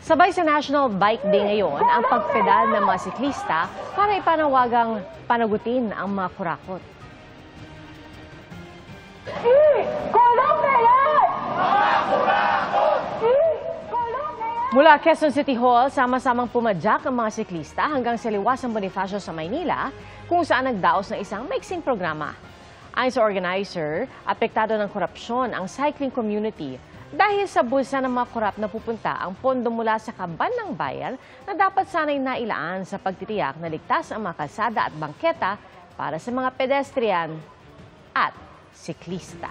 Sabay sa National Bike Day ngayon ang pagpedal ng mga siklista para ipanawagang panagutin ang mga kurakot. Mula Quezon City Hall, sama-samang pumadyak ang mga siklista hanggang sa Liwasang Bonifacio sa Maynila, kung saan nagdaos ng isang maiksing programa. Ayon sa organizer, apektado ng korupsyon ang cycling community dahil sa bulsa ng mga korap na pupunta ang pondo mula sa kaban ng bayan na dapat sanay nailaan sa pagtitiyak na ligtas ang mga kalsada at bangketa para sa mga pedestrian at siklista.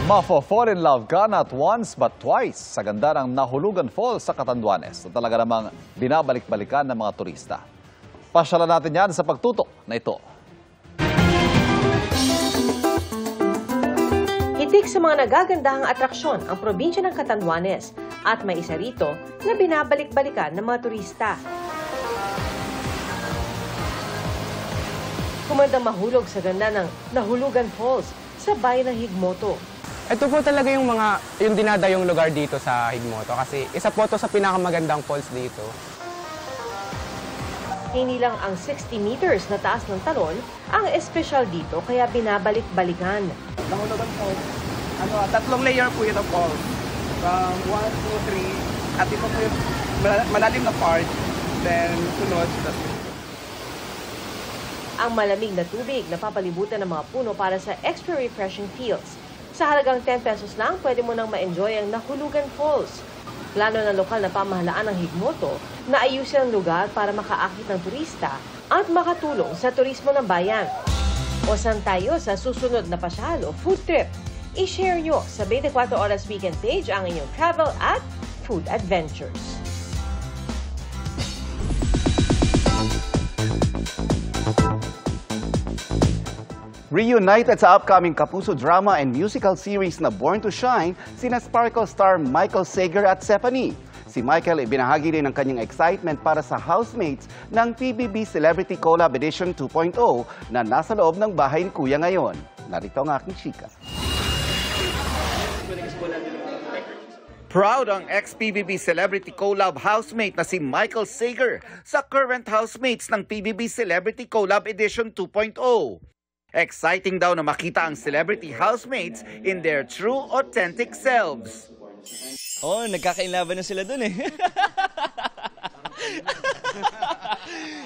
Mafo-fall in love ka not once but twice sa ganda ng Nahulugan Falls sa Catanduanes na talaga namang binabalik-balikan ng mga turista. Pasyalan natin yan sa pagtutok na ito. Hitik sa mga nagagandahang atraksyon ang probinsya ng Catanduanes at may isa rito na binabalik-balikan ng mga turista. Kumandang mahulog sa ganda ng Nahulugan Falls sa bayan ng Higmoto. Ito po talaga yung dinadayong lugar dito sa Higmoto kasi isa po ito sa pinakamagandang falls dito. Hindi lang ang 60 meters na taas ng talon ang espesyal dito kaya binabalik-balikan. Nahulugan falls, tatlong layer po ito falls. From 1, 2, 3, at ito po yung malalim na part, then sunod. Ang malamig na tubig na papalibutan ng mga puno para sa extra refreshing feels. Sa halagang 10 pesos lang, pwede mo nang ma-enjoy ang Nahulugan Falls. Plano ng lokal na pamahalaan ng Higmoto na ayusin ang lugar para makaakit ng turista at makatulong sa turismo ng bayan. O saan tayo sa susunod na pasyal o food trip? I-share nyo sa 24 Oras Weekend page ang inyong travel at food adventures. Reunited sa upcoming Kapuso drama and musical series na Born to Shine, sina Sparkle star Michael Sager at Stephanie. Si Michael ibinahagi din ang kanyang excitement para sa housemates ng PBB Celebrity Collab Edition 2.0 na nasa loob ng bahay ni Kuya ngayon. Narito ang aking chika. Proud ang ex-PBB Celebrity Collab housemate na si Michael Sager sa current housemates ng PBB Celebrity Collab Edition 2.0. Exciting daw na makita ang celebrity housemates in their true, authentic selves. Oh, nagkakainlaban na sila dun eh.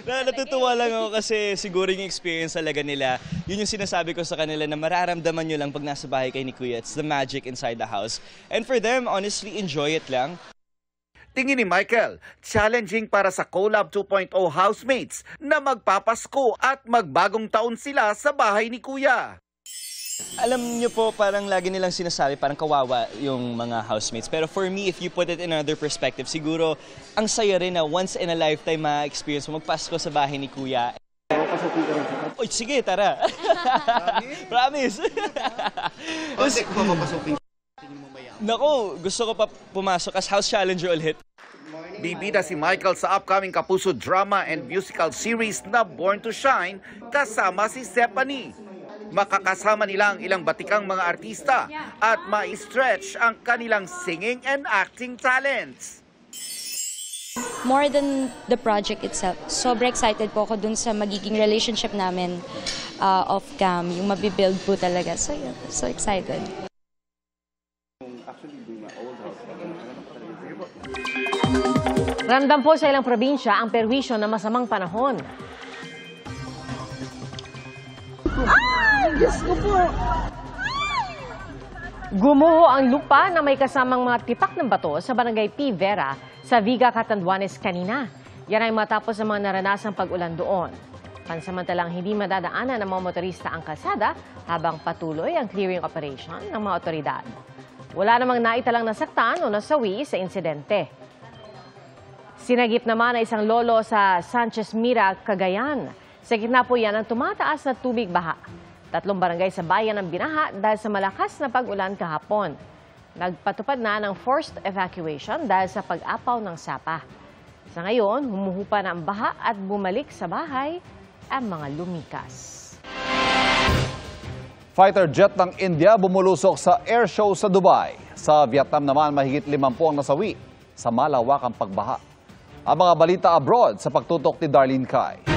Natutuwa lang ako kasi siguro yung experience talaga nila, yun yung sinasabi ko sa kanila na mararamdaman nyo lang pag nasa bahay kay ni Kuya. It's the magic inside the house. And for them, honestly, enjoy it lang. Tingin ni Michael, challenging para sa Collab 2.0 housemates na magpapasko at magbagong taon sila sa bahay ni Kuya. Alam niyo po, parang lagi nilang sinasabi, parang kawawa yung mga housemates. Pero for me, if you put it in another perspective, siguro ang saya rin na once in a lifetime ma-experience mo magpasko sa bahay ni Kuya. Oy, sige, tara. Promise. Kasi kung mapapasukin Nako, gusto ko pa pumasok as house challenger ulit. Bibida si Michael sa upcoming Kapuso drama and musical series na Born to Shine kasama si Stephanie. Makakasama nila ang ilang batikang mga artista at ma-stretch ang kanilang singing and acting talents. More than the project itself, sobrang excited po ako dun sa magiging relationship namin off-cam, yung mabibuild po talaga. So yeah, so excited. Ramdam po sa ilang probinsya ang perwisyo ng masamang panahon. Ay, Diyos ko po! Gumuho ang lupa na may kasamang mga tipak ng bato sa barangay P. Vera sa Viga, Catanduanes kanina. Yan ay matapos ang mga naranasang pag-ulan doon. Pansamantalang hindi madadaanan ng mga motorista ang kalsada habang patuloy ang clearing operation ng mga otoridad. Wala namang naitalang nasaktan o nasawi sa insidente. Sinagip naman ang isang lolo sa Sanchez Mira, Cagayan. Sa gitna po yan ang tumataas na tubig baha. 3 barangay sa bayan ang binaha dahil sa malakas na pag-ulan kahapon. Nagpatupad na ng forced evacuation dahil sa pag-apaw ng sapa. Sa ngayon, humuhupa na ang baha at bumalik sa bahay ang mga lumikas. Fighter jet ng India bumulusok sa air show sa Dubai. Sa Vietnam naman, mahigit 50 ang nasawi sa malawakang pagbaha. Ang mga balita abroad sa pagtutok ni Darlene Kai.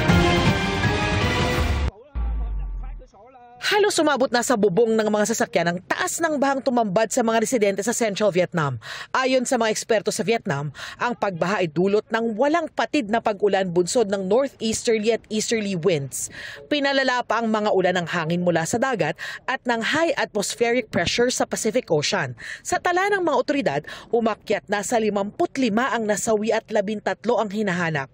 Halos umabot na sa bubong ng mga sasakyan ang taas ng bahang tumambad sa mga residente sa Central Vietnam. Ayon sa mga eksperto sa Vietnam, ang pagbaha ay dulot ng walang patid na pag-ulan bunsod ng northeasterly at easterly winds. Pinalala pa ang mga ulan ng hangin mula sa dagat at ng high atmospheric pressure sa Pacific Ocean. Sa tala ng mga otoridad, umakyat na sa 55 ang nasawi at 13 ang hinahanap.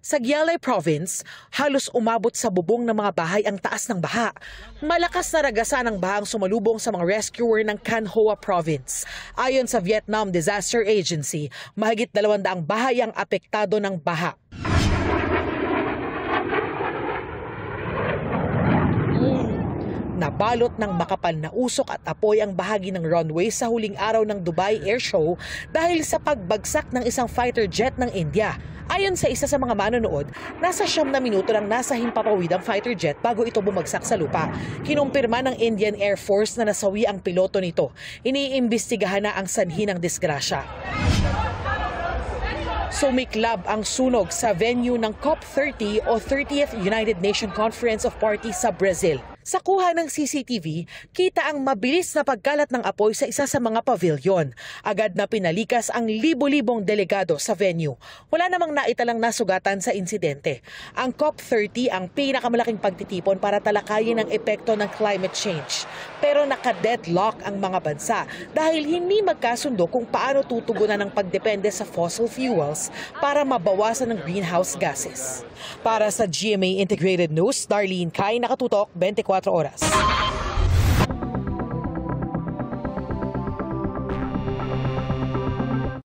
Sa Gyalay Province, halos umabot sa bubong ng mga bahay ang taas ng baha. Malakas na ragasan ang bahang sumalubong sa mga rescuer ng Can Hoa Province. Ayon sa Vietnam Disaster Agency, mahigit 200 bahay ang apektado ng baha. Nabalot ng makapal na usok at apoy ang bahagi ng runway sa huling araw ng Dubai Air Show dahil sa pagbagsak ng isang fighter jet ng India. Ayon sa isa sa mga manonood, nasa 9 na minuto lang nasa himpapawid ang fighter jet bago ito bumagsak sa lupa. Kinumpirma ng Indian Air Force na nasawi ang piloto nito. Iniimbestigahan na ang sanhi ng disgrasya. Sumiklab ang sunog sa venue ng COP30 o 30th United Nations Conference of Parties sa Brazil. Sa kuha ng CCTV, kita ang mabilis na pagkalat ng apoy sa isa sa mga pavilion. Agad na pinalikas ang libo-libong delegado sa venue. Wala namang naitalang nasugatan sa insidente. Ang COP30 ang pinakamalaking pagtitipon para talakayin ang epekto ng climate change. Pero naka-deadlock ang mga bansa dahil hindi magkasundo kung paano tutugunan ang pagdepende sa fossil fuels para mabawasan ang greenhouse gases. Para sa GMA Integrated News, Darlene Kai, nakatutok 24 oras.